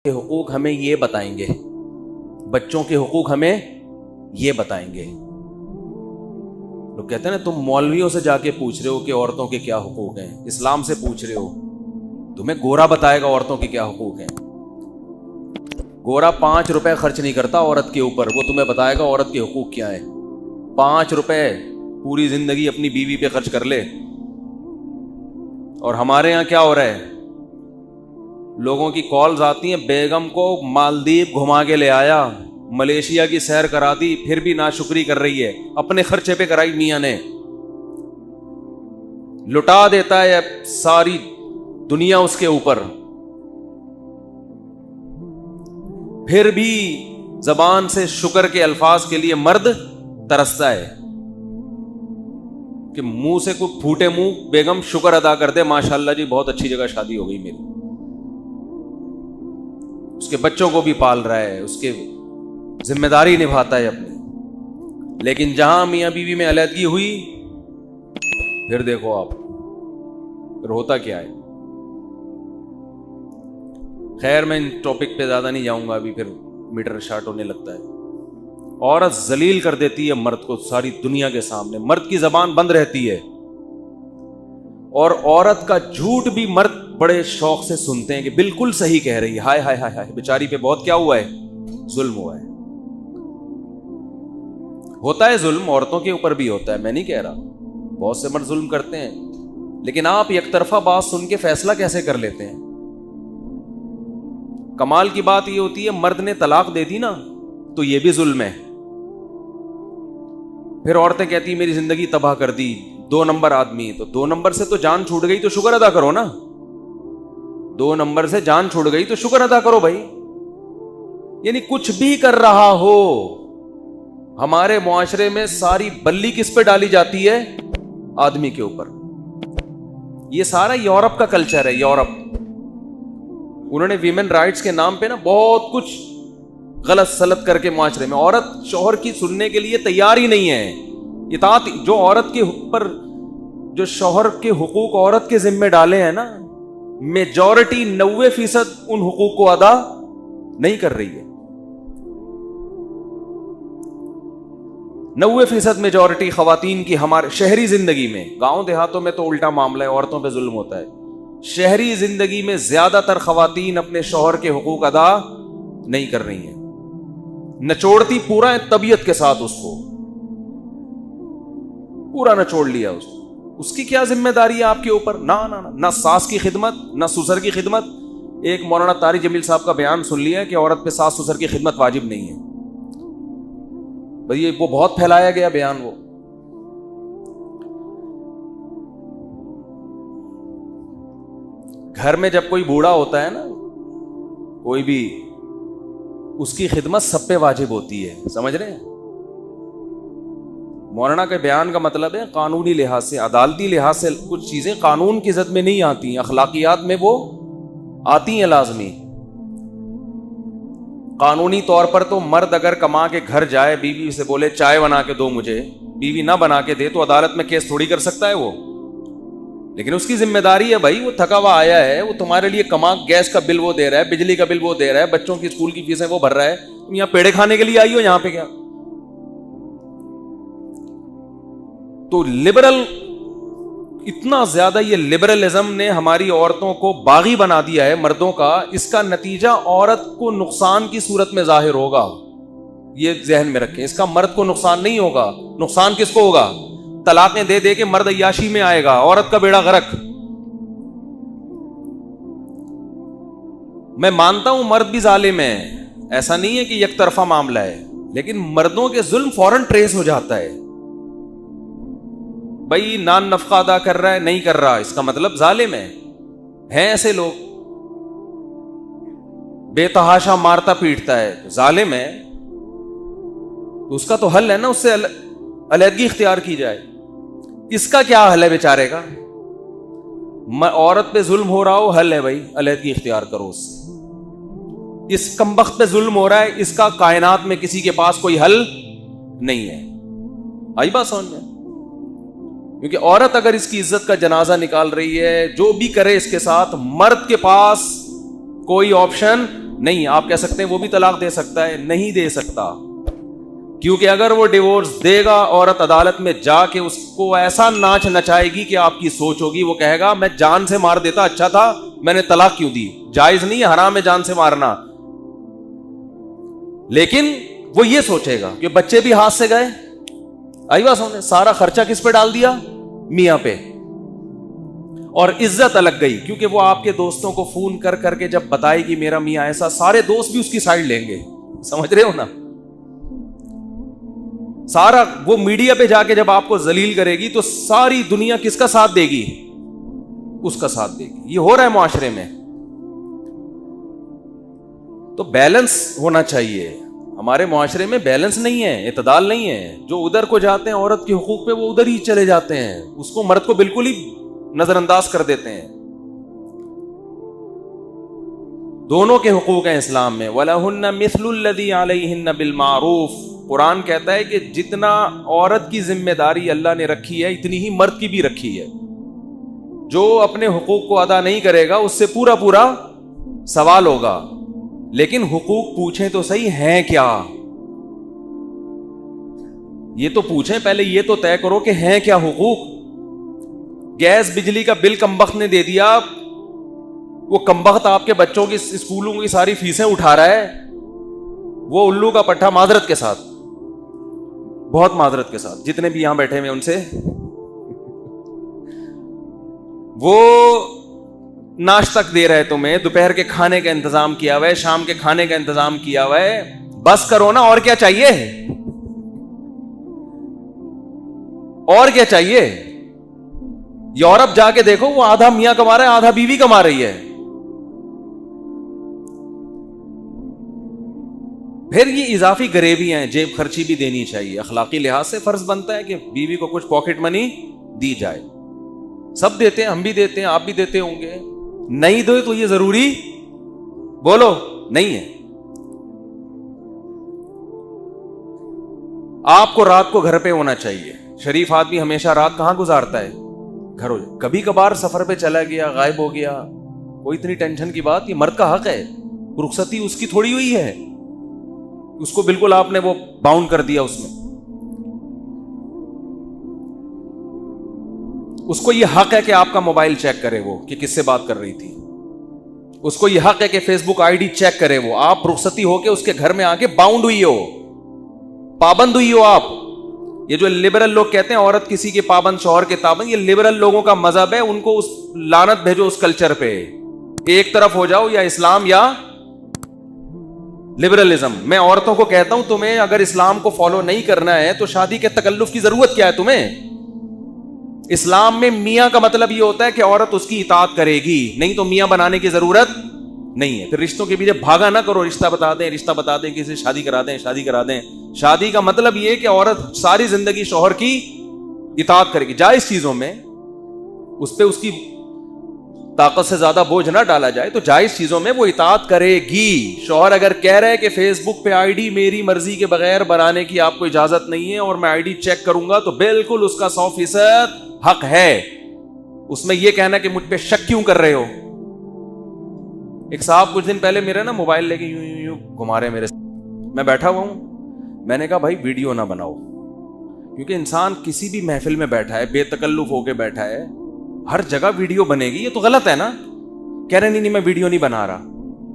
کے حقوق ہمیں یہ بتائیں گے، بچوں کے حقوق ہمیں یہ بتائیں گے. لوگ کہتے ہیں نا تم مولویوں سے جا کے پوچھ رہے ہو کہ عورتوں کے کیا حقوق ہیں، اسلام سے پوچھ رہے ہو، تمہیں گورا بتائے گا عورتوں کے کیا حقوق ہیں. گورا 5 روپے خرچ نہیں کرتا عورت کے اوپر، وہ تمہیں بتائے گا عورت کے حقوق کیا ہے. 5 روپے پوری زندگی اپنی بیوی پہ خرچ کر لے. اور ہمارے ہاں کیا ہو رہا ہے، لوگوں کی کالز آتی ہیں، بیگم کو مالدیپ گھما کے لے آیا، ملیشیا کی سیر کرا دی، پھر بھی ناشکری کر رہی ہے، اپنے خرچے پہ کرائی میاں نے. لٹا دیتا ہے ساری دنیا اس کے اوپر، پھر بھی زبان سے شکر کے الفاظ کے لیے مرد ترستا ہے کہ منہ سے کوئی پھوٹے منہ بیگم شکر ادا کر دے، ماشاءاللہ جی بہت اچھی جگہ شادی ہو گئی میری. اس کے بچوں کو بھی پال رہا ہے، اس کے ذمہ داری نبھاتا ہے اپنی. لیکن جہاں میاں بیوی میں علیحدگی ہوئی، پھر دیکھو آپ پھر ہوتا کیا ہے. خیر میں ان ٹاپک پہ زیادہ نہیں جاؤں گا، ابھی پھر میٹر شارٹ ہونے لگتا ہے. عورت ذلیل کر دیتی ہے مرد کو ساری دنیا کے سامنے، مرد کی زبان بند رہتی ہے، اور عورت کا جھوٹ بھی مرد بڑے شوق سے سنتے ہیں کہ بالکل صحیح کہہ رہی ہے، ہائے ہائے ہائے ہائے بیچاری پہ بہت کیا ہوا ہے، ظلم ہوا ہے. ہوتا ہے ظلم، عورتوں کے اوپر بھی ہوتا ہے، میں نہیں کہہ رہا، بہت سے مرد ظلم کرتے ہیں، لیکن آپ یک طرفہ بات سن کے فیصلہ کیسے کر لیتے ہیں؟ کمال کی بات یہ ہوتی ہے مرد نے طلاق دے دی نا تو یہ بھی ظلم ہے. پھر عورتیں کہتی ہیں میری زندگی تباہ کر دی، 2 نمبر آدمی. تو 2 نمبر سے تو جان چھوٹ گئی تو شکر ادا کرو نا، 2 نمبر سے جان چھوٹ گئی تو شکر ادا کرو بھائی. یعنی کچھ بھی کر رہا ہو، ہمارے معاشرے میں ساری بلی کس پہ ڈالی جاتی ہے؟ آدمی کے اوپر. یہ سارا یورپ کا کلچر ہے. یورپ انہوں نے ویمن رائٹس کے نام پہ نا بہت کچھ غلط سلط کر کے معاشرے میں، عورت شوہر کی سننے کے لیے تیار ہی نہیں ہے. اطاعت جو عورت کے اوپر، جو شوہر کے حقوق عورت کے ذمہ ڈالے ہیں نا، میجورٹی 90% ان حقوق کو ادا نہیں کر رہی ہے. 90% میجورٹی خواتین کی ہمارے شہری زندگی میں، گاؤں دیہاتوں میں تو الٹا معاملہ ہے، عورتوں پہ ظلم ہوتا ہے. شہری زندگی میں زیادہ تر خواتین اپنے شوہر کے حقوق ادا نہیں کر رہی ہیں. نچوڑتی پورا ہے طبیعت کے ساتھ، اس کو پورا نچوڑ لیا. اس کی کیا ذمہ داری ہے آپ کے اوپر؟ نہ ساس کی خدمت، نہ سسر کی خدمت. ایک مولانا طارق جمیل صاحب کا بیان سن لیا کہ عورت پہ ساس سسر کی خدمت واجب نہیں ہے. بھئی وہ بہت پھیلایا گیا بیان. وہ گھر میں جب کوئی بوڑھا ہوتا ہے نا، کوئی بھی، اس کی خدمت سب پہ واجب ہوتی ہے. سمجھ رہے ہیں؟ مولانا کے بیان کا مطلب ہے قانونی لحاظ سے، عدالتی لحاظ سے کچھ چیزیں قانون کی زد میں نہیں آتی ہیں، اخلاقیات میں وہ آتی ہیں لازمی. قانونی طور پر تو مرد اگر کما کے گھر جائے، بیوی سے بولے چائے بنا کے دو مجھے، بیوی نہ بنا کے دے تو عدالت میں کیس تھوڑی کر سکتا ہے وہ. لیکن اس کی ذمہ داری ہے بھائی، وہ تھکا ہوا آیا ہے، وہ تمہارے لیے کما، گیس کا بل وہ دے رہا ہے، بجلی کا بل وہ دے رہا ہے، بچوں کی اسکول کی فیسیں وہ بھر رہا ہے، تم یہاں پیڑے کھانے کے لیے آئی ہو یہاں پہ کیا؟ تو لبرل، اتنا زیادہ یہ لبرلزم نے ہماری عورتوں کو باغی بنا دیا ہے مردوں کا. اس کا نتیجہ عورت کو نقصان کی صورت میں ظاہر ہوگا، یہ ذہن میں رکھیں. اس کا مرد کو نقصان نہیں ہوگا. نقصان کس کو ہوگا؟ طلاقیں دے دے کے مرد عیاشی میں آئے گا، عورت کا بیڑا غرق. میں مانتا ہوں مرد بھی ظالم ہے، ایسا نہیں ہے کہ یک طرفہ معاملہ ہے، لیکن مردوں کے ظلم فوراً ٹریس ہو جاتا ہے. بھائی نان نفقہ ادا کر رہا ہے، نہیں کر رہا، اس کا مطلب ظالم ہے. ہیں ایسے لوگ، بے تحاشا مارتا پیٹتا ہے، ظالم ہے. اس کا تو حل ہے نا، اس سے علیحدگی اختیار کی جائے. اس کا کیا حل ہے بیچارے کا؟ عورت پہ ظلم ہو رہا ہو، حل ہے بھائی علیحدگی اختیار کرو اس سے. اس کمبخت پہ ظلم ہو رہا ہے، اس کا کائنات میں کسی کے پاس کوئی حل نہیں ہے. آئی بات سمجھ میں؟ کیونکہ عورت اگر اس کی عزت کا جنازہ نکال رہی ہے، جو بھی کرے اس کے ساتھ، مرد کے پاس کوئی آپشن نہیں. آپ کہہ سکتے ہیں وہ بھی طلاق دے سکتا ہے, نہیں دے سکتا, کیونکہ اگر وہ ڈیورس دے گا عورت عدالت میں جا کے اس کو ایسا ناچ نچائے گی کہ آپ کی سوچ ہوگی, وہ کہے گا میں جان سے مار دیتا اچھا تھا, میں نے طلاق کیوں دی. جائز نہیں ہے, حرام ہے جان سے مارنا, لیکن وہ یہ سوچے گا کہ بچے بھی ہاتھ سے گئے, آئی بات سمجھے, سارا خرچہ کس پہ ڈال دیا, میاں پہ, اور عزت الگ گئی. کیونکہ وہ آپ کے دوستوں کو فون کر کر کے جب بتائے گی میرا میاں ایسا, سارے دوست بھی اس کی سائڈ لیں گے, سمجھ رہے ہو نا. سارا وہ میڈیا پہ جا کے جب آپ کو ذلیل کرے گی تو ساری دنیا کس کا ساتھ دے گی, اس کا ساتھ دے گی. یہ ہو رہا ہے معاشرے میں. تو بیلنس ہونا چاہیے. ہمارے معاشرے میں بیلنس نہیں ہے, اعتدال نہیں ہے. جو ادھر کو جاتے ہیں عورت کے حقوق پہ, وہ ادھر ہی چلے جاتے ہیں, اس کو مرد کو بالکل ہی نظر انداز کر دیتے ہیں. دونوں کے حقوق ہیں اسلام میں. وَلَهُنَّ مِثْلُ الَّذِي عَلَيْهِنَّ بِالْمَعْرُوفِ. قرآن کہتا ہے کہ جتنا عورت کی ذمہ داری اللہ نے رکھی ہے اتنی ہی مرد کی بھی رکھی ہے. جو اپنے حقوق کو ادا نہیں کرے گا اس سے پورا پورا سوال ہوگا. لیکن حقوق پوچھیں تو صحیح ہیں کیا, یہ تو پوچھیں پہلے, یہ تو طے کرو کہ ہیں کیا حقوق. گیس بجلی کا بل کمبخت نے دے دیا, وہ کمبخت آپ کے بچوں کی اسکولوں کی ساری فیسیں اٹھا رہا ہے, وہ الو کا پٹھا, معذرت کے ساتھ, بہت معذرت کے ساتھ, جتنے بھی یہاں بیٹھے ہوئے ان سے, وہ ناشتہ دے رہے تمہیں, دوپہر کے کھانے کا انتظام کیا ہوا ہے, شام کے کھانے کا انتظام کیا ہوا ہے, بس کرو نا, اور کیا چاہیے, اور کیا چاہیے. یورپ جا کے دیکھو, وہ آدھا میاں کما رہا ہے, آدھا بیوی کما رہی ہے. پھر یہ اضافی غریبیاں ہیں, جیب خرچی بھی دینی چاہیے. اخلاقی لحاظ سے فرض بنتا ہے کہ بیوی کو کچھ پاکٹ منی دی جائے. سب دیتے ہیں, ہم بھی دیتے ہیں, آپ بھی دیتے ہوں گے. نہیں دو تو یہ ضروری, بولو, نہیں ہے. آپ کو رات کو گھر پہ ہونا چاہیے. شریف آدمی ہمیشہ رات کہاں گزارتا ہے, گھر. کبھی کبھار سفر پہ چلا گیا, غائب ہو گیا, کوئی اتنی ٹینشن کی بات, یہ مرد کا حق ہے. رخصتی اس کی تھوڑی ہوئی ہے, اس کو بالکل آپ نے وہ باؤنڈ کر دیا. اس میں اس کو یہ حق ہے کہ آپ کا موبائل چیک کرے, وہ کہ کس سے بات کر رہی تھی. اس کو یہ حق ہے کہ Facebook I D check کرے. وہ آپ رخصتی ہو کے اس کے گھر میں آ کے باؤنڈ ہوئی ہو, پابند ہوئی ہو آپ. یہ جو لبرل لوگ کہتے ہیں عورت کسی کے پابند, شوہر کے پابند, یہ لبرل لوگوں کا مذہب ہے. ان کو اس لعنت بھیجو اس کلچر پہ, ایک طرف ہو جاؤ, یا اسلام یا لبرلزم. میں عورتوں کو کہتا ہوں تمہیں اگر اسلام کو فالو نہیں کرنا ہے تو شادی کے تکلف کی ضرورت کیا ہے تمہیں. اسلام میں میاں کا مطلب یہ ہوتا ہے کہ عورت اس کی اطاعت کرے گی, نہیں تو میاں بنانے کی ضرورت نہیں ہے. پھر رشتوں کے پیچھے بھاگا نہ کرو, رشتہ بتا دیں, رشتہ بتا دیں, کسی سے شادی کرا دیں, شادی کرا دیں. شادی کا مطلب یہ کہ عورت ساری زندگی شوہر کی اطاعت کرے گی. جائز چیزوں میں اس پہ اس کی طاقت سے زیادہ بوجھ نہ ڈالا جائے, تو جائز چیزوں میں وہ اطاعت کرے گی. شوہر اگر کہہ رہے کہ فیس بک پہ آئی ڈی میری مرضی کے بغیر بنانے کی آپ کو اجازت نہیں ہے اور میں آئی ڈی چیک کروں گا, تو بالکل اس کا 100% حق ہے. اس میں یہ کہنا کہ مجھ پہ شک کیوں کر رہے ہو. ایک صاحب کچھ دن پہلے میرے نا موبائل لے کے یوں یوں یوں گھما رہے میرے, میں بیٹھا ہوا ہوں. میں نے کہا بھائی ویڈیو نہ بناؤ, کیونکہ انسان کسی بھی محفل میں بیٹھا ہے, بے تکلف ہو کے بیٹھا ہے, ہر جگہ ویڈیو بنے گی, یہ تو غلط ہے نا. کہہ رہے نہیں میں ویڈیو نہیں بنا رہا.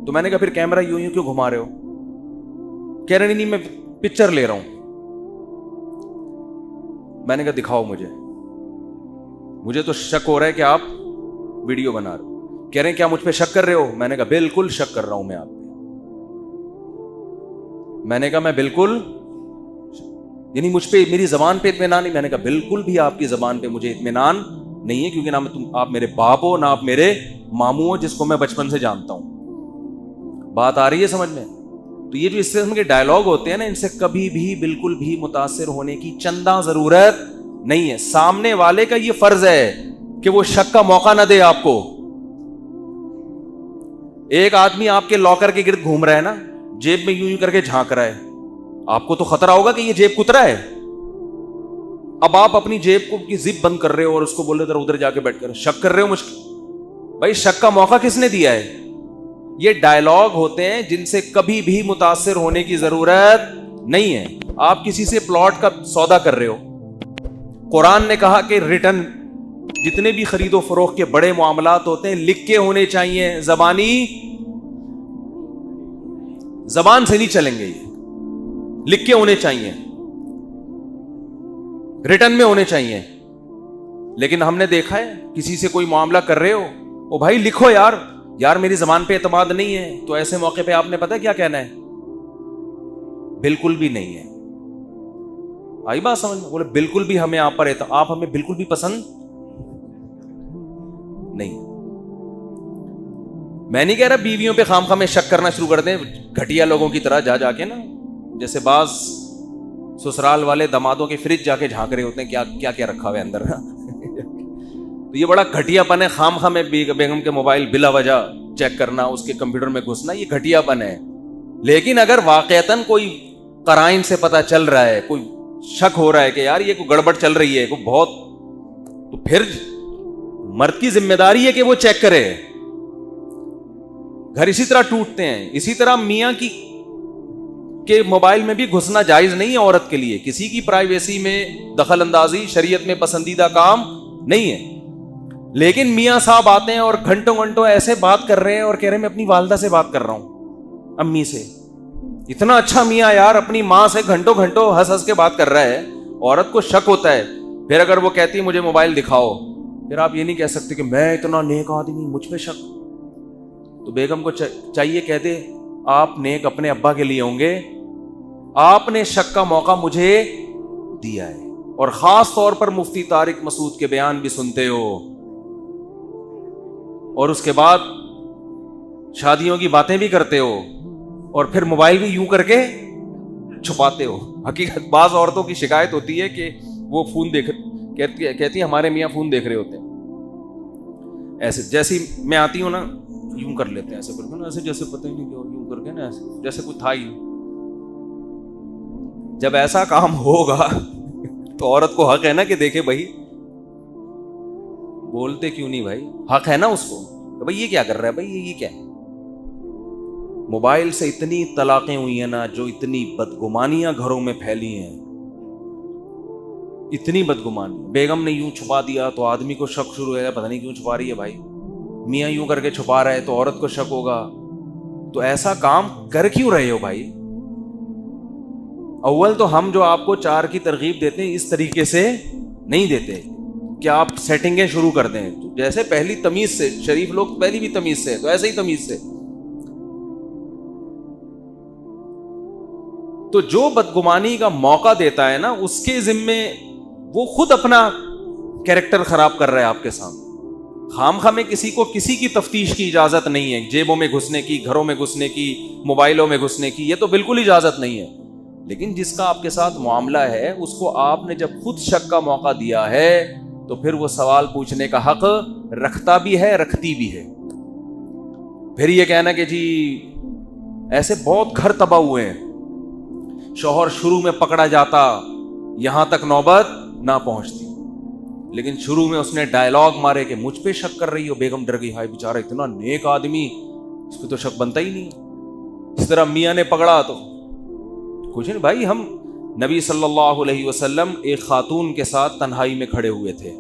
تو میں نے کہا پھر کیمرہ یوں یوں کیوں گھما رہے ہو. کہہ رہے نہیں میں پکچر لے رہا ہوں. میں نے کہا دکھاؤ مجھے تو شک ہو رہا ہے کہ آپ ویڈیو بنا رہے ہو. کہہ رہے ہیں کیا مجھ پہ شک کر رہے ہو. میں نے کہا بالکل شک کر رہا ہوں میں آپ پہ. میں نے کہا میں بالکل, یعنی مجھ پہ میری زبان پہ اطمینان نہیں. میں نے کہا بالکل بھی آپ کی زبان پہ مجھے اطمینان نہیں ہے, کیونکہ نہ آپ میرے باپ ہو, نہ آپ میرے ماموں ہو جس کو میں بچپن سے جانتا ہوں. بات آ رہی ہے سمجھ میں. تو یہ جو اس قسم کے ڈائلاگ ہوتے ہیں نا, ان سے کبھی بھی بالکل بھی متاثر ہونے کی چندہ ضرورت نہیں ہے. سامنے والے کا یہ فرض ہے کہ وہ شک کا موقع نہ دے آپ کو. ایک آدمی آپ کے لاکر کے گرد گھوم رہا ہے نا, جیب میں یوں یوں کر کے جھانک رہا ہے, آپ کو تو خطرہ ہوگا کہ یہ جیب کترا ہے. اب آپ اپنی جیب کو کی زپ بند کر رہے ہو اور اس کو بول رہے ادھر جا کے بیٹھ کر شک کر رہے ہو. بھائی شک کا موقع کس نے دیا ہے. یہ ڈائلاگ ہوتے ہیں جن سے کبھی بھی متاثر ہونے کی ضرورت نہیں ہے. آپ کسی سے پلاٹ کا سودا کر رہے ہو, قرآن نے کہا کہ ریٹن جتنے بھی خرید و فروخت کے بڑے معاملات ہوتے ہیں لکھ کے ہونے چاہیے, زبان سے نہیں چلیں گے, یہ لکھ کے ہونے چاہیے, ریٹن میں ہونے چاہیے. لیکن ہم نے دیکھا ہے کسی سے کوئی معاملہ کر رہے ہو, او بھائی لکھو یار میری زبان پہ اعتماد نہیں ہے, تو ایسے موقع پہ آپ نے پتا کیا کہنا ہے؟ بالکل بھی نہیں ہے. آئی بات سمجھ میں؟ بولے بالکل بھی ہمیں آپ ہمیں بالکل بھی پسند نہیں. میں نہیں کہہ رہا بیویوں پہ خام میں شک کرنا شروع کر دیں گھٹیا لوگوں کی طرح, جا کے نا جیسے بعض سسرال والے دمادوں کے فریج جا کے جھانک رہے ہوتے ہیں کیا کیا رکھا ہوا ہے اندر. تو یہ بڑا گھٹیا پن ہے, خام میں بیگم کے موبائل بلا وجہ چیک کرنا, اس کے کمپیوٹر میں گھسنا, یہ گھٹیا پن ہے. لیکن اگر واقعتاً کوئی قرائن سے پتا چل رہا ہے, کوئی شک ہو رہا ہے کہ یار یہ کوئی گڑبڑ چل رہی ہے کوئی بہت, تو پھر مرد کی ذمہ داری ہے کہ وہ چیک کرے. گھر اسی طرح ٹوٹتے ہیں. اسی طرح میاں کے موبائل میں بھی گھسنا جائز نہیں ہے عورت کے لیے. کسی کی پرائیویسی میں دخل اندازی شریعت میں پسندیدہ کام نہیں ہے. لیکن میاں صاحب آتے ہیں اور گھنٹوں ایسے بات کر رہے ہیں اور کہہ رہے ہیں میں اپنی والدہ سے بات کر رہا ہوں, امی سے. اتنا اچھا میاں یار اپنی ماں سے گھنٹوں ہنس کے بات کر رہا ہے. عورت کو شک ہوتا ہے. پھر اگر وہ کہتی ہے مجھے موبائل دکھاؤ, پھر آپ یہ نہیں کہہ سکتے کہ میں اتنا نیک آدمی مجھ پہ شک. تو بیگم کو چاہیے کہہ دے آپ نیک اپنے ابا کے لیے ہوں گے, آپ نے شک کا موقع مجھے دیا ہے. اور خاص طور پر مفتی طارق مسعود کے بیان بھی سنتے ہو, اور اس کے بعد شادیوں کی باتیں بھی کرتے ہو, اور پھر موبائل بھی یوں کر کے چھپاتے ہو. حقیقت بعض عورتوں کی شکایت ہوتی ہے کہ وہ فون کہتی ہیں ہمارے میاں فون دیکھ رہے ہوتے ہیں. ایسے جیسی میں آتی ہوں نا یوں کر لیتے ہیں, ایسے کر کے نا, ایسے جیسے پتہ ہی نہیں کیا, یوں کر کے نا ایسے جیسے کوئی تھا ہی. جب ایسا کام ہوگا تو عورت کو حق ہے نا کہ دیکھے بھائی بولتے کیوں نہیں بھائی, حق ہے نا اس کو کہ بھائی یہ کیا کر رہا ہے, بھائی یہ کیا ہے. موبائل سے اتنی طلاقیں ہوئی ہیں نا, جو اتنی بدگمانیاں گھروں میں پھیلی ہیں, اتنی بدگمانی. بیگم نے یوں چھپا دیا تو آدمی کو شک شروع ہے, پتہ نہیں کیوں چھپا رہی ہے بھائی. میاں یوں کر کے چھپا رہا ہے تو عورت کو شک ہوگا. تو ایسا کام کر کیوں رہے ہو بھائی؟ اول تو ہم جو آپ کو 4 کی ترغیب دیتے ہیں اس طریقے سے نہیں دیتے کہ آپ سیٹنگیں شروع کر دیں. جیسے پہلی تمیز سے, شریف لوگ پہلی بھی تمیز سے, تو ایسے ہی تمیز سے. تو جو بدگمانی کا موقع دیتا ہے نا, اس کے ذمے وہ خود اپنا کیریکٹر خراب کر رہا ہے آپ کے سامنے. خام میں کسی کو کسی کی تفتیش کی اجازت نہیں ہے, جیبوں میں گھسنے کی, گھروں میں گھسنے کی, موبائلوں میں گھسنے کی, یہ تو بالکل اجازت نہیں ہے. لیکن جس کا آپ کے ساتھ معاملہ ہے اس کو آپ نے جب خود شک کا موقع دیا ہے تو پھر وہ سوال پوچھنے کا حق رکھتا بھی ہے, رکھتی بھی ہے. پھر یہ کہنا کہ جی ایسے بہت گھر تباہ ہوئے ہیں, شوہر شروع میں پکڑا جاتا یہاں تک نوبت نہ پہنچتی, لیکن شروع میں اس نے ڈائلاگ مارے کہ مجھ پہ شک کر رہی ہو. بیگم ڈر گئی, ہائے بیچارہ اتنا نیک آدمی, اس پہ تو شک بنتا ہی نہیں. اس طرح میاں نے پکڑا تو کچھ نہیں بھائی. ہم نبی صلی اللہ علیہ وسلم ایک خاتون کے ساتھ تنہائی میں کھڑے ہوئے تھے,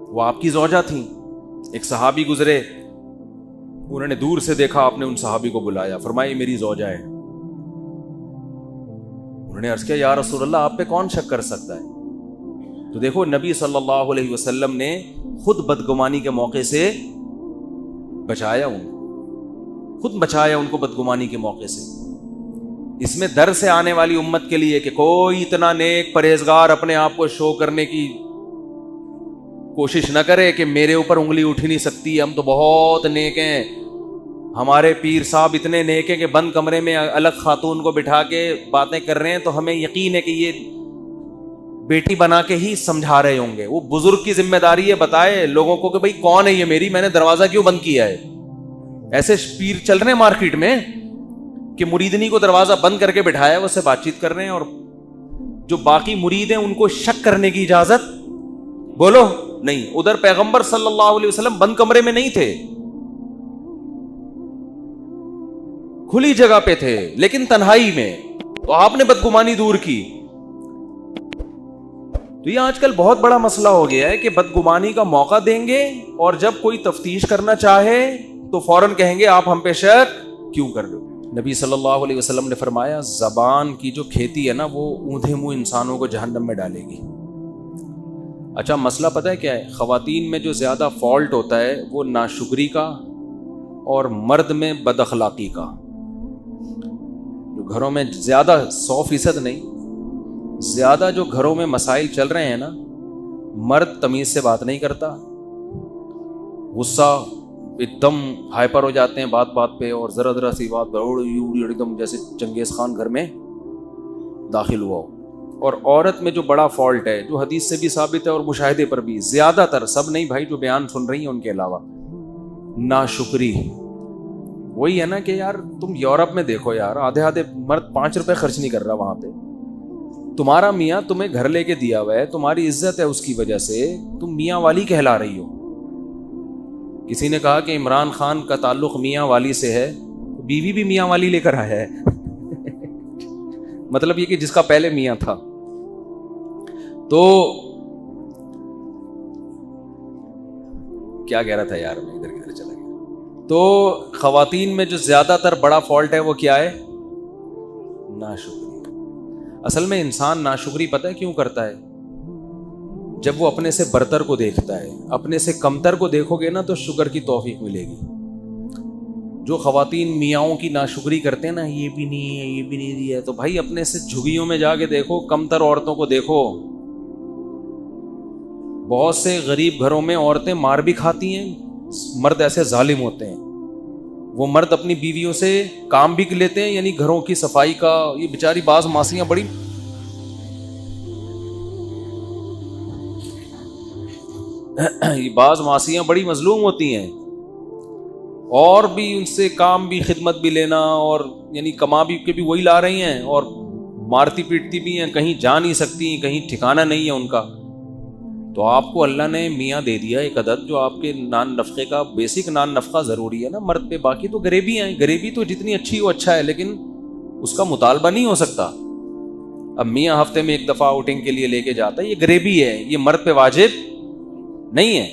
وہ آپ کی زوجہ تھیں. ایک صحابی گزرے, انہوں نے دور سے دیکھا, آپ نے ان صحابی کو بلایا, فرمایا میری زوجہ ہے. انہوں نے عرض کیا یا رسول اللہ آپ پہ کون شک کر سکتا ہے؟ تو دیکھو نبی صلی اللہ علیہ وسلم نے خود بدگمانی کے موقع سے بچایا, خود بچایا ان کو بدگمانی کے موقع سے. اس میں در سے آنے والی امت کے لیے کہ کوئی اتنا نیک پرہیزگار اپنے آپ کو شو کرنے کی کوشش نہ کرے کہ میرے اوپر انگلی اٹھ نہیں سکتی, ہم تو بہت نیک ہیں, ہمارے پیر صاحب اتنے نیک ہیں کہ بند کمرے میں الگ خاتون کو بٹھا کے باتیں کر رہے ہیں تو ہمیں یقین ہے کہ یہ بیٹی بنا کے ہی سمجھا رہے ہوں گے. وہ بزرگ کی ذمہ داری ہے بتائے لوگوں کو کہ بھائی کون ہے یہ میری, میں نے دروازہ کیوں بند کیا ہے. ایسے پیر چل رہے ہیں مارکیٹ میں کہ مریدنی کو دروازہ بند کر کے بٹھایا, وہ سے بات چیت کر رہے ہیں, اور جو باقی مرید ہیں ان کو شک کرنے کی اجازت بولو نہیں. ادھر پیغمبر صلی اللہ علیہ وسلم بند کمرے میں نہیں تھے, کھلی جگہ پہ تھے لیکن تنہائی میں، تو آپ نے بدگمانی دور کی. تو یہ آج کل بہت بڑا مسئلہ ہو گیا ہے کہ بدگمانی کا موقع دیں گے اور جب کوئی تفتیش کرنا چاہے تو فوراً کہیں گے آپ ہم پہ شک کیوں کر رہے ہو. نبی صلی اللہ علیہ وسلم نے فرمایا زبان کی جو کھیتی ہے نا وہ اونھے منہ انسانوں کو جہنم میں ڈالے گی. اچھا مسئلہ پتہ ہے کیا ہے؟ خواتین میں جو زیادہ فالٹ ہوتا ہے وہ ناشکری کا اور مرد میں بد اخلاقی کا. جو گھروں میں زیادہ 100% نہیں، زیادہ جو گھروں میں مسائل چل رہے ہیں نا، مرد تمیز سے بات نہیں کرتا، غصہ ایک دم ہائپر ہو جاتے ہیں بات بات پہ، اور ذرا ذرا سی بات ایک دم جیسے چنگیز خان گھر میں داخل ہوا ہو. اور عورت میں جو بڑا فالٹ ہے، جو حدیث سے بھی ثابت ہے اور مشاہدے پر بھی، زیادہ تر، سب نہیں بھائی جو بیان سن رہی ہیں ان کے علاوہ، ناشکری. وہی ہے نا کہ یار تم یورپ میں دیکھو یار، آدھے آدھے مرد 5 روپے خرچ نہیں کر رہا وہاں پہ. تمہارا میاں تمہیں گھر لے کے دیا ہوا ہے، تمہاری عزت ہے اس کی وجہ سے، تم میاں والی کہلا رہی ہو. کسی نے کہا کہ عمران خان کا تعلق میاں والی سے ہے، بیوی بھی میاں والی لے کر آیا ہے. مطلب یہ کہ جس کا پہلے میاں تھا. تو کیا کہہ رہا تھا یار، میں ادھر کدھر چلا گیا. تو خواتین میں جو زیادہ تر بڑا فالٹ ہے وہ کیا ہے؟ ناشکری. اصل میں انسان ناشکری پتہ ہے کیوں کرتا ہے؟ جب وہ اپنے سے برتر کو دیکھتا ہے. اپنے سے کمتر کو دیکھو گے نا تو شکر کی توفیق ملے گی. جو خواتین میاؤں کی ناشکری کرتے ہیں نا، یہ بھی نہیں ہے، یہ بھی نہیں دیا ہے، تو بھائی اپنے سے جھگیوں میں جا کے دیکھو، کمتر عورتوں کو دیکھو. بہت سے غریب گھروں میں عورتیں مار بھی کھاتی ہیں، مرد ایسے ظالم ہوتے ہیں. وہ مرد اپنی بیویوں سے کام بھی لیتے ہیں، یعنی گھروں کی صفائی کا. یہ بیچاری بعض ماسیاں بڑی بڑی مظلوم ہوتی ہیں، اور بھی ان سے کام بھی، خدمت بھی لینا، اور یعنی کما بھی کے بھی وہی لا رہی ہیں، اور مارتی پیٹتی بھی ہیں، کہیں جا نہیں سکتی، کہیں ٹھکانہ نہیں ہے ان کا. تو آپ کو اللہ نے میاں دے دیا ایک عدد جو آپ کے نان نفقے کا، بیسک نان نفقہ ضروری ہے نا مرد پہ. باقی تو غریبی ہیں، غریبی تو جتنی اچھی وہ اچھا ہے، لیکن اس کا مطالبہ نہیں ہو سکتا. اب میاں ہفتے میں ایک دفعہ آؤٹنگ کے لیے لے کے جاتا ہے، یہ غریبی ہے، یہ مرد پہ واجب نہیں ہے.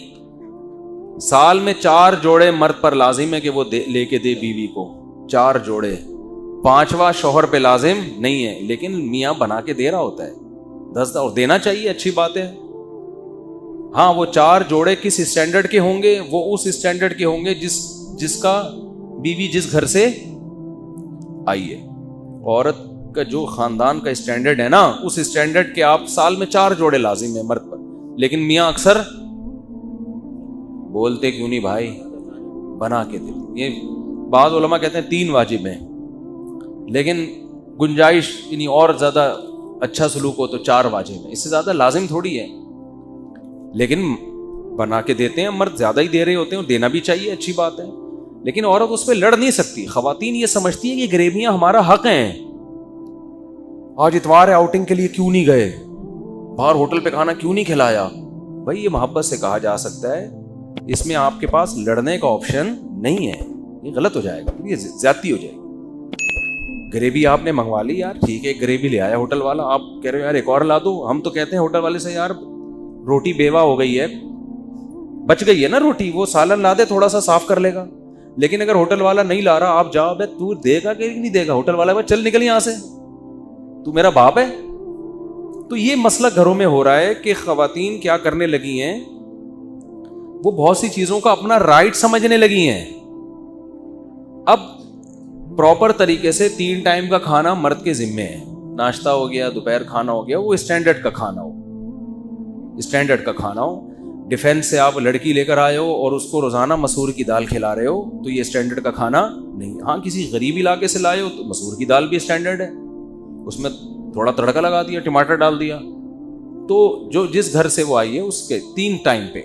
سال میں 4 جوڑے مرد پر لازم ہے کہ وہ لے کے دے بیوی کو، 4 جوڑے. 5واں شوہر پہ لازم نہیں ہے، لیکن میاں بنا کے دے رہا ہوتا ہے 10 اور دینا چاہیے، اچھی بات ہے. ہاں وہ 4 جوڑے کس اسٹینڈرڈ کے ہوں گے؟ وہ اس اسٹینڈرڈ کے ہوں گے جس کا بیوی جس گھر سے آئی ہے. عورت کا جو خاندان کا اسٹینڈرڈ ہے نا، اس اسٹینڈرڈ کے آپ سال میں 4 جوڑے لازم ہیں مرد پر. لیکن میاں اکثر بولتے کیوں نہیں بھائی بنا کے دے. یہ بعض علماء کہتے ہیں 3 واجب ہیں، لیکن گنجائش یعنی اور زیادہ اچھا سلوک ہو تو 4 واجب ہیں، اس سے زیادہ لازم تھوڑی ہے. لیکن بنا کے دیتے ہیں مرد، زیادہ ہی دے رہے ہوتے ہیں، دینا بھی چاہیے، اچھی بات ہے. لیکن عورت اس پہ لڑ نہیں سکتی. خواتین یہ سمجھتی ہیں کہ غریبیاں ہمارا حق ہیں. آج اتوار ہے، آؤٹنگ کے لیے کیوں نہیں گئے، باہر ہوٹل پہ کھانا کیوں نہیں کھلایا. بھائی یہ محبت سے کہا جا سکتا ہے، اس میں آپ کے پاس لڑنے کا آپشن نہیں ہے. یہ غلط ہو جائے گا، یہ زیادتی ہو جائے گی. غریبی آپ نے منگوا لی یار، ٹھیک ہے، غریبی لے آیا ہوٹل والا، آپ کہہ رہے ہو یار ایک اور لا دو. ہم تو کہتے ہیں ہوٹل والے سے یار روٹی بیوہ ہو گئی ہے، بچ گئی ہے نا روٹی، وہ سالن لا دے تھوڑا سا صاف کر لے گا. لیکن اگر ہوٹل والا نہیں لا رہا، آپ جاؤ بے تو دے گا کہ نہیں دے گا؟ ہوٹل والا چل نکل یہاں سے، تو میرا باپ ہے. تو یہ مسئلہ گھروں میں ہو رہا ہے کہ خواتین کیا کرنے لگی ہیں، وہ بہت سی چیزوں کا اپنا رائٹ سمجھنے لگی ہیں. اب پراپر طریقے سے 3 ٹائم کا کھانا مرد کے ذمے ہے. ناشتہ ہو گیا، دوپہر کھانا ہو گیا، وہ اسٹینڈرڈ کا کھانا ہو، اسٹینڈرڈ کا کھانا ہو. ڈیفینس سے آپ لڑکی لے کر آئے ہو اور اس کو روزانہ مسور کی دال کھلا رہے ہو تو یہ اسٹینڈرڈ کا کھانا نہیں. ہاں کسی غریب علاقے سے لائے ہو تو مسور کی دال بھی اسٹینڈرڈ ہے، اس میں تھوڑا تڑکا لگا دیا، ٹماٹر ڈال دیا. تو جو جس گھر سے وہ آئی ہے اس کے 3 ٹائم پہ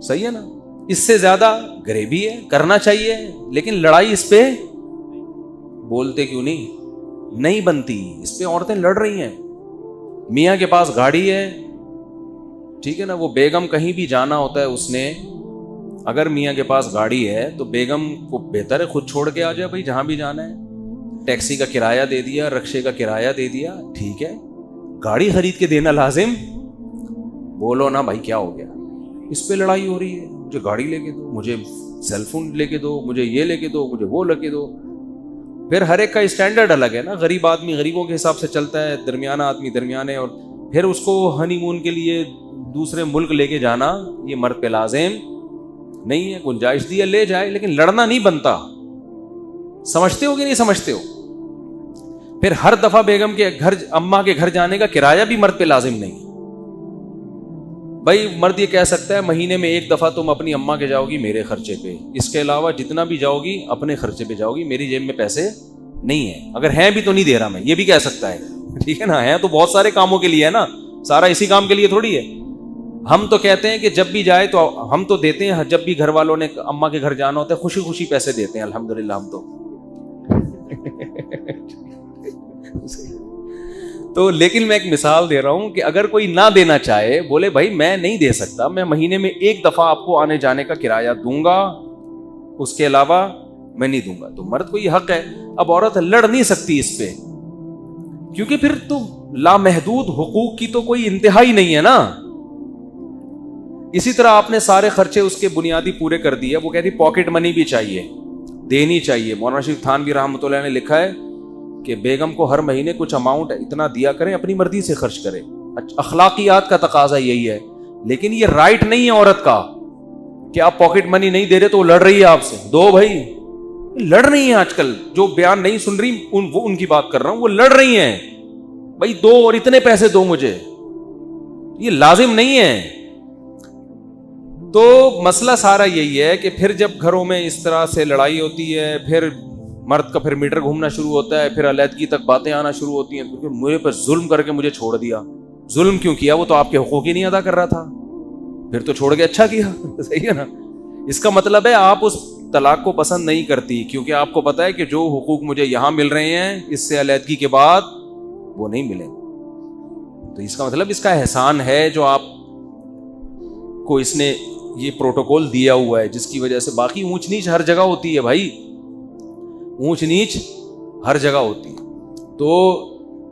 صحیح ہے نا. اس سے زیادہ غریبی ہے، کرنا چاہیے، لیکن لڑائی اس پہ بولتے کیوں نہیں بنتی. اس پہ عورتیں لڑ رہی ہیں. میاں کے پاس گاڑی ہے، ٹھیک ہے نا، وہ بیگم کہیں بھی جانا ہوتا ہے، اس نے اگر میاں کے پاس گاڑی ہے تو بیگم کو بہتر ہے خود چھوڑ کے آ جائے بھائی جہاں بھی جانا ہے. ٹیکسی کا کرایہ دے دیا, رکشے کا کرایہ دے دیا, ٹھیک ہے. گاڑی خرید کے دینا لازم, بولو نا بھائی کیا ہو گیا, اس پہ لڑائی ہو رہی ہے, مجھے گاڑی لے کے دو, مجھے سیل فون لے کے دو, مجھے یہ لے کے دو, مجھے وہ لے کے دو. پھر ہر ایک کا اسٹینڈرڈ الگ ہے نا. غریب آدمی غریبوں کے حساب سے چلتا ہے, درمیانہ آدمی درمیانے, اور پھر اس کو ہنی مون کے لیے دوسرے ملک لے کے جانا یہ مرد پہ لازم نہیں ہے. گنجائش دی ہے لے جائے, لیکن لڑنا نہیں بنتا. سمجھتے ہو کہ نہیں سمجھتے ہو؟ پھر ہر دفعہ بیگم کے گھر, اماں کے گھر جانے کا کرایہ بھی مرد پہ لازم نہیں. بھائی مرد یہ کہہ سکتا ہے مہینے میں ایک دفعہ تم اپنی اماں کے جاؤ گی میرے خرچے پہ, اس کے علاوہ جتنا بھی جاؤ گی اپنے خرچے پہ جاؤ گی, میری جیب میں پیسے نہیں ہیں, اگر ہیں بھی تو نہیں دے رہا میں, یہ بھی کہہ سکتا ہے. ٹھیک ہے نا, ہیں تو بہت سارے کاموں کے لیے ہے نا, سارا اسی کام کے لیے تھوڑی ہے. ہم تو کہتے ہیں کہ جب بھی جائے تو ہم تو دیتے ہیں, جب بھی گھر والوں نے اماں کے گھر جانا ہوتا ہے خوشی خوشی پیسے دیتے ہیں الحمدللہ ہم تو لیکن میں ایک مثال دے رہا ہوں کہ اگر کوئی نہ دینا چاہے, بولے بھائی میں نہیں دے سکتا, میں مہینے میں ایک دفعہ آپ کو آنے جانے کا کرایہ دوں گا, اس کے علاوہ میں نہیں دوں گا, تو مرد کو یہ حق ہے. اب عورت لڑ نہیں سکتی اس پہ, کیونکہ پھر تو لامحدود حقوق کی تو کوئی انتہا ہی نہیں ہے نا. اسی طرح آپ نے سارے خرچے اس کے بنیادی پورے کر دیے, وہ کہتی پاکٹ منی بھی چاہیے, دینی چاہیے. مولانا شریف تھانوی رحمۃ اللہ نے لکھا ہے کہ بیگم کو ہر مہینے کچھ اماؤنٹ اتنا دیا کریں, اپنی مرضی سے خرچ کرے. اخلاقیات کا تقاضا یہی ہے, لیکن یہ رائٹ نہیں ہے عورت کا کہ آپ پاکٹ منی نہیں دے رہے تو وہ لڑ رہی ہے آپ سے. دو بھائی لڑ رہی ہیں آج کل, جو بیان نہیں سن رہی ان کی بات کر رہا ہوں, وہ لڑ رہی ہیں بھائی دو اور اتنے پیسے دو مجھے, یہ لازم نہیں ہے. تو مسئلہ سارا یہی ہے کہ پھر جب گھروں میں اس طرح سے لڑائی ہوتی ہے, پھر مرد کا پھر میٹر گھومنا شروع ہوتا ہے, پھر علیحدگی تک باتیں آنا شروع ہوتی ہیں, کیونکہ مجھے پر ظلم کر کے مجھے چھوڑ دیا. ظلم کیوں کیا؟ وہ تو آپ کے حقوق ہی نہیں ادا کر رہا تھا, پھر تو چھوڑ کے اچھا کیا. صحیح ہے نا. اس کا مطلب ہے آپ اس طلاق کو پسند نہیں کرتی, کیونکہ آپ کو پتا ہے کہ جو حقوق مجھے یہاں مل رہے ہیں اس سے علیحدگی کے بعد وہ نہیں ملیں. تو اس کا مطلب اس کا احسان ہے جو آپ کو اس نے یہ پروٹوکول دیا ہوا ہے, جس کی وجہ سے باقی اونچ نیچ ہر جگہ ہوتی ہے بھائی, اونچ نیچ ہر جگہ ہوتی ہے. تو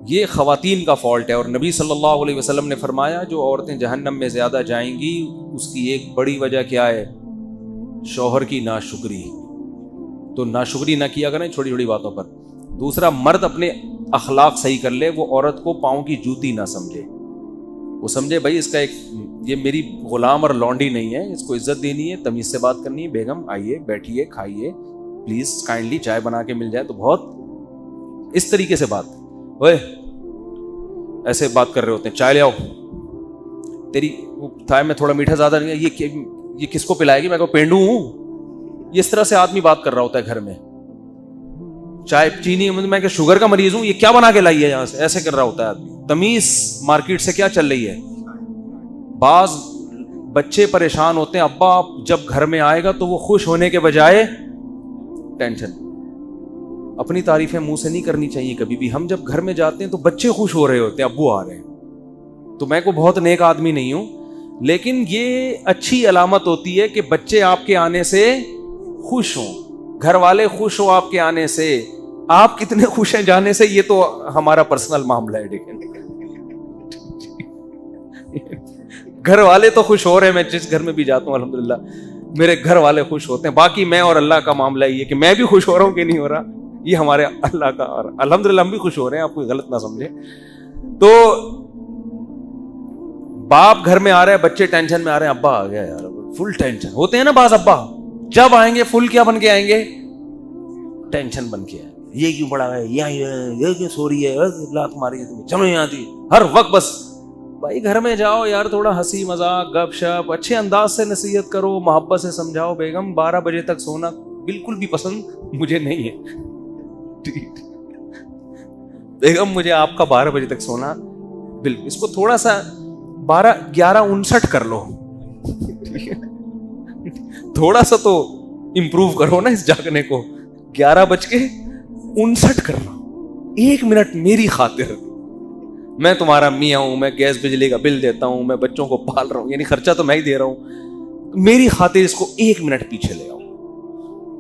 یہ خواتین کا فالٹ ہے. اور نبی صلی اللہ علیہ وسلم نے فرمایا جو عورتیں جہنم میں زیادہ جائیں گی اس کی ایک بڑی وجہ کیا ہے؟ شوہر کی ناشکری. تو ناشکری نہ کیا کریں چھوٹی چھوٹی باتوں پر. دوسرا, مرد اپنے اخلاق صحیح کر لے, وہ عورت کو پاؤں کی جوتی نہ سمجھے, وہ سمجھے بھائی اس کا ایک یہ میری غلام اور لونڈی نہیں ہے, اس کو عزت دینی ہے, تمیز سے بات کرنی ہے. بیگم آئیے, بیٹھیے, کھائیے, پلیز کائنڈلی چائے بنا کے مل جائے تو بہت اس طریقے سے بات. اوے ایسے بات کر رہے ہوتے ہیں, چائے لے آؤ, تیری چائے میں تھوڑا میٹھا زیادہ نہیں ہے, یہ کس کو پلائے گی, میں کو پینڈو ہوں. یہ اس طرح سے آدمی بات کر رہا ہوتا ہے گھر میں. چائے چینی میں کہ شوگر کا مریض ہوں, یہ کیا بنا کے لائی ہے یہاں سے, ایسے کر رہا ہوتا ہے آدمی. تمیز مارکیٹ سے کیا چل رہی ہے. بعض بچے پریشان ہوتے ہیں, ابا جب گھر میں آئے گا تو وہ خوش ہونے کے بجائے ٹینشن. اپنی تعریفیں منہ سے نہیں کرنی چاہیے کبھی بھی. ہم جب گھر میں جاتے ہیں تو بچے خوش ہو رہے ہوتے ہیں, ابو آ رہے ہیں. تو میں کوئی بہت نیک آدمی نہیں ہوں, لیکن یہ اچھی علامت ہوتی ہے کہ بچے آپ کے آنے سے خوش ہوں, گھر والے خوش ہوں آپ کے آنے سے. آپ کتنے خوش ہیں جانے سے یہ تو ہمارا پرسنل معاملہ ہے. گھر والے تو خوش ہو رہے ہیں, میں جس گھر میں بھی جاتا ہوں الحمدللہ میرے گھر والے خوش ہوتے ہیں. باقی میں اور اللہ کا معاملہ یہ کہ میں بھی خوش ہو رہا ہوں کہ نہیں ہو رہا, یہ ہمارے اللہ کا, اور الحمدللہ ہم بھی خوش ہو رہے ہیں, آپ کوئی غلط نہ سمجھے. تو باپ گھر میں آ رہا ہے, بچے ٹینشن میں آ رہے ہیں, ابا آ گیا یار, فل ٹینشن ہوتے ہیں نا بعض ابا. جب آئیں گے فل کیا بن کے آئیں گے, ٹینشن بن کے آئیں گے. یہ کیوں پڑا ہے, یہ کیوں سو رہی ہے, لات ماری ہے تمہیں, چلو یہاں تھی ہر وقت. بس بھائی گھر میں جاؤ یار, تھوڑا ہنسی مذاق گپ شپ اچھے انداز سے نصیحت کرو, محبت سے سمجھاؤ. بیگم 12 بجے تک سونا بالکل بھی پسند مجھے نہیں ہے. بیگم مجھے آپ کا 12 بجے تک سونا بالکل, اس کو تھوڑا سا 11:59 کر لو, تھوڑا سا تو امپروو کرو نا اس جاگنے کو. 11:59 کرنا, 1 منٹ میری خاطر. میں تمہارا میاں ہوں, میں گیس بجلی کا بل دیتا ہوں, میں بچوں کو پال رہا ہوں, یعنی خرچہ تو میں ہی دے رہا ہوں. میری خاطر اس کو 1 منٹ پیچھے لے آؤ.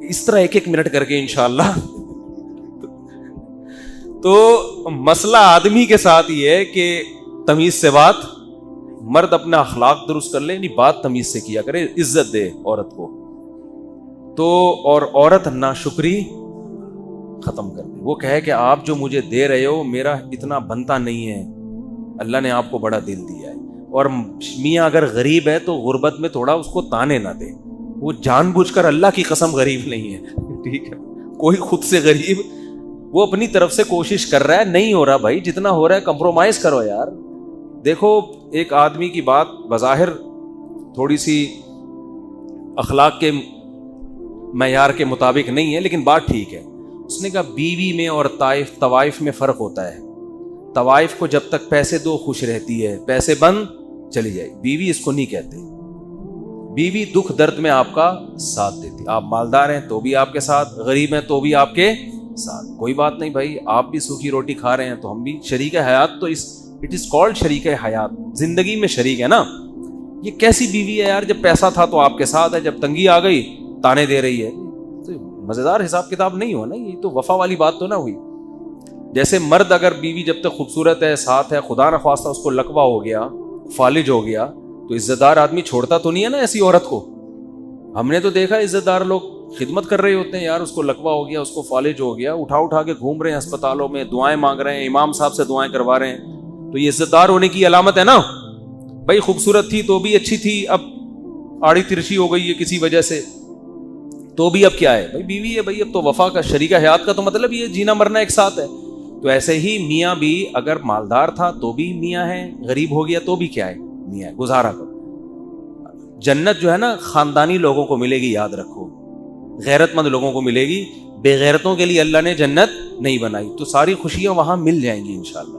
اس طرح 1 منٹ کر کے انشاءاللہ. تو مسئلہ آدمی کے ساتھ یہ ہے کہ تمیز سے بات, مرد اپنا اخلاق درست کر لے, نہیں بات تمیز سے کیا کرے, عزت دے عورت کو. تو اور عورت ناشکری ختم کر دے, وہ کہے کہ آپ جو مجھے دے رہے ہو میرا اتنا بنتا نہیں ہے, اللہ نے آپ کو بڑا دل دیا ہے. اور میاں اگر غریب ہے تو غربت میں تھوڑا اس کو تانے نہ دے, وہ جان بوجھ کر اللہ کی قسم غریب نہیں ہے, ٹھیک ہے, کوئی خود سے غریب, وہ اپنی طرف سے کوشش کر رہا ہے, نہیں ہو رہا بھائی, جتنا ہو رہا ہے کمپرومائز کرو یار. دیکھو ایک آدمی کی بات بظاہر تھوڑی سی اخلاق کے معیار کے مطابق نہیں ہے, لیکن بات ٹھیک ہے. اس نے کہا بیوی میں اور طوائف میں فرق ہوتا ہے. طوائف کو جب تک پیسے دو خوش رہتی ہے, پیسے بند چلی جائے. بیوی اس کو نہیں کہتے. بیوی دکھ درد میں آپ کا ساتھ دیتی. آپ مالدار ہیں تو بھی آپ کے ساتھ, غریب ہیں تو بھی آپ کے ساتھ, کوئی بات نہیں بھائی, آپ بھی سوکھی روٹی کھا رہے ہیں تو ہم بھی شریک حیات. تو اٹ از کالڈ شریک حیات, زندگی میں شریک ہے نا. یہ کیسی بیوی ہے یار, جب پیسہ تھا تو آپ کے ساتھ ہے, جب تنگی آ گئی تانے دے رہی ہے. تو مزیدار حساب کتاب نہیں ہو نا, یہ تو وفا والی بات تو نہ ہوئی. جیسے مرد اگر بیوی جب تک خوبصورت ہے, ساتھ ہے, خدا نہ خواستہ اس کو لقوہ ہو گیا, فالج ہو گیا, تو عزت دار آدمی چھوڑتا تو نہیں ہے نا ایسی عورت کو. ہم نے تو دیکھا عزت دار لوگ خدمت کر رہے ہوتے ہیں یار, اس کو لقوہ ہو گیا, اس کو فالج ہو گیا, اٹھا کے گھوم رہے ہیں اسپتالوں میں, دعائیں مانگ رہے ہیں, امام صاحب سے دعائیں کروا رہے ہیں. تو یہ عزت دار ہونے کی علامت ہے نا بھائی. خوبصورت تھی تو بھی اچھی تھی, اب آڑی ترچی ہو گئی ہے کسی وجہ سے, تو بھی اب کیا ہے بھائی, بیوی ہے بھائی, اب تو وفا کا شریک حیات کا تو مطلب یہ جینا مرنا ایک ساتھ ہے. تو ایسے ہی میاں بھی اگر مالدار تھا تو بھی میاں ہے, غریب ہو گیا تو بھی کیا ہے, میاں ہے, گزارا کرو. جنت جو ہے نا خاندانی لوگوں کو ملے گی, یاد رکھو, غیرت مند لوگوں کو ملے گی, بے غیرتوں کے لیے اللہ نے جنت نہیں بنائی. تو ساری خوشیاں وہاں مل جائیں گی انشاءاللہ.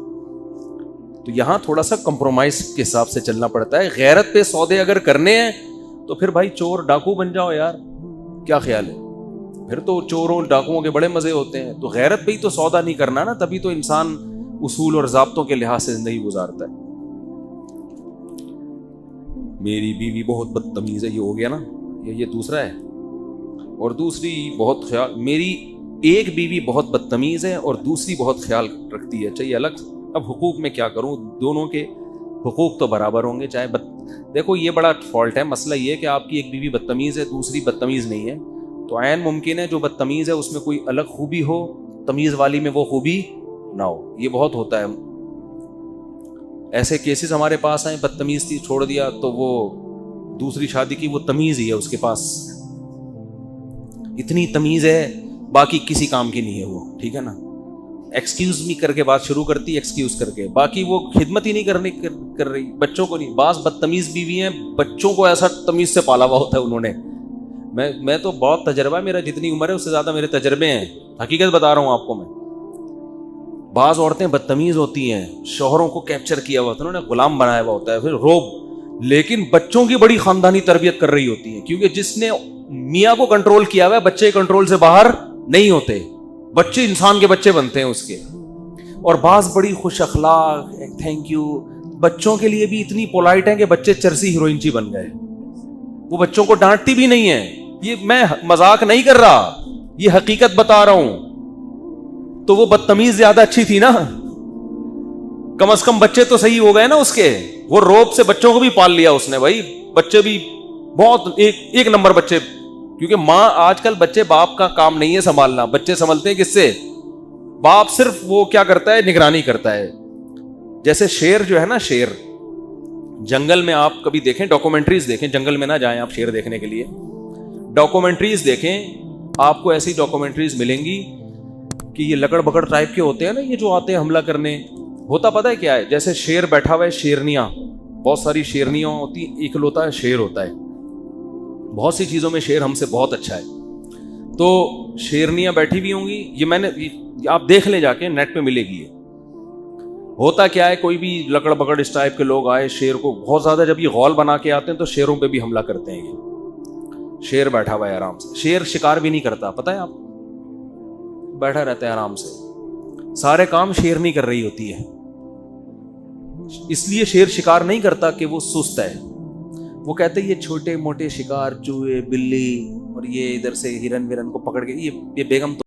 تو یہاں تھوڑا سا کمپرومائز کے حساب سے چلنا پڑتا ہے. غیرت پہ سودے اگر کرنے ہیں تو پھر بھائی چور ڈاکو بن جاؤ یار, کیا خیال ہے, پھر تو چوروں ڈاکوؤں کے بڑے مزے ہوتے ہیں. تو غیرت پہ ہی تو سودا نہیں کرنا نا, تبھی تو انسان اصول اور ضابطوں کے لحاظ سے زندگی گزارتا ہے. میری بیوی بہت بدتمیز ہے, یہ ہو گیا نا, یہ دوسرا ہے. اور دوسری بہت خیال, میری ایک بیوی بہت بدتمیز ہے اور دوسری بہت خیال رکھتی ہے, چاہیے الگ. اب حقوق میں کیا کروں, دونوں کے حقوق تو برابر ہوں گے, چاہے دیکھو یہ بڑا فالٹ ہے. مسئلہ یہ کہ آپ کی ایک بیوی بدتمیز ہے, دوسری بدتمیز نہیں ہے, تو عین ممکن ہے جو بدتمیز ہے اس میں کوئی الگ خوبی ہو, تمیز والی میں وہ خوبی نہ ہو. یہ بہت ہوتا ہے, ایسے کیسز ہمارے پاس ہیں, بدتمیز تھی چھوڑ دیا تو وہ دوسری شادی کی, وہ تمیز ہی ہے اس کے پاس, اتنی تمیز ہے باقی کسی کام کی نہیں ہے وہ, ٹھیک ہے نا. ایکسکیوز می کر کے بات شروع کرتی, ایکسکیوز کر کے, باقی وہ خدمت ہی نہیں کر رہی, بچوں کو نہیں. بعض بدتمیز بیوی ہیں, بچوں کو ایسا تمیز سے پالا ہوا ہوتا ہے انہوں نے. میں تو بہت تجربہ, میرا جتنی عمر ہے اس سے زیادہ میرے تجربے ہیں, حقیقت بتا رہا ہوں آپ کو میں. بعض عورتیں بدتمیز ہوتی ہیں, شوہروں کو کیپچر کیا ہوا ہوتا ہے, انہوں نے غلام بنایا ہوا ہوتا ہے, پھر روب, لیکن بچوں کی بڑی خاندانی تربیت کر رہی ہوتی ہیں, کیونکہ جس نے میاں کو کنٹرول کیا ہوا ہے بچے کنٹرول سے باہر نہیں ہوتے, بچے انسان کے بچے بنتے ہیں اس کے. اور بعض بڑی خوش اخلاق, تھینک یو, بچوں کے لیے بھی اتنی پولائٹ ہیں کہ بچے چرسی ہیروئنچی بن گئے, وہ بچوں کو ڈانٹتی بھی نہیں ہے. یہ میں مذاق نہیں کر رہا, یہ حقیقت بتا رہا ہوں. تو وہ بدتمیز زیادہ اچھی تھی نا, کم از کم بچے تو صحیح ہو گئے نا اس کے. وہ روب سے بچوں کو بھی پال لیا اس نے بھائی, بچے بھی بہت ایک نمبر بچے, کیونکہ ماں آج کل بچے, باپ کا کام نہیں ہے سنبھالنا, بچے سنبھلتے ہیں کس سے, باپ صرف وہ کیا کرتا ہے, نگرانی کرتا ہے. جیسے شیر جو ہے نا, شیر جنگل میں آپ کبھی دیکھیں, ڈاکومنٹریز دیکھیں, جنگل میں نہ جائیں آپ شیر دیکھنے کے لیے, ڈاکومنٹریز دیکھیں, آپ کو ایسی ڈاکومنٹریز ملیں گی کہ یہ لکڑ بکڑ ٹائپ کے ہوتے ہیں نا, یہ جو آتے ہیں حملہ کرنے. ہوتا پتہ ہے کیا ہے, جیسے شیر بیٹھا ہوا ہے, شیرنیاں, بہت ساری شیرنیاں ہوتی ہیں, اکلوتا ہے شیر ہوتا ہے, بہت سی چیزوں میں شیر ہم سے بہت اچھا ہے. تو شیرنیاں بیٹھی ہوئی ہوں گی, یہ میں نے, آپ دیکھ لیں جا کے, نیٹ پہ ملے گی. ہوتا کیا ہے, کوئی بھی لکڑ بکڑ اس ٹائپ کے لوگ آئے, شیر کو بہت زیادہ جب یہ غول بنا کے آتے ہیں تو شیروں پہ بھی حملہ کرتے ہیں. یہ شیر بیٹھا ہوا ہے آرام سے, شیر شکار بھی نہیں کرتا, پتہ ہے آپ, بیٹھا رہتا ہے آرام سے, سارے کام شیر نہیں کر رہی ہوتی ہے. اس لیے شیر شکار نہیں کرتا کہ وہ سست ہے. وہ کہتے ہیں یہ چھوٹے موٹے شکار چوہے بلی اور یہ ادھر سے ہرن ورن کو پکڑ کے یہ بیگم تو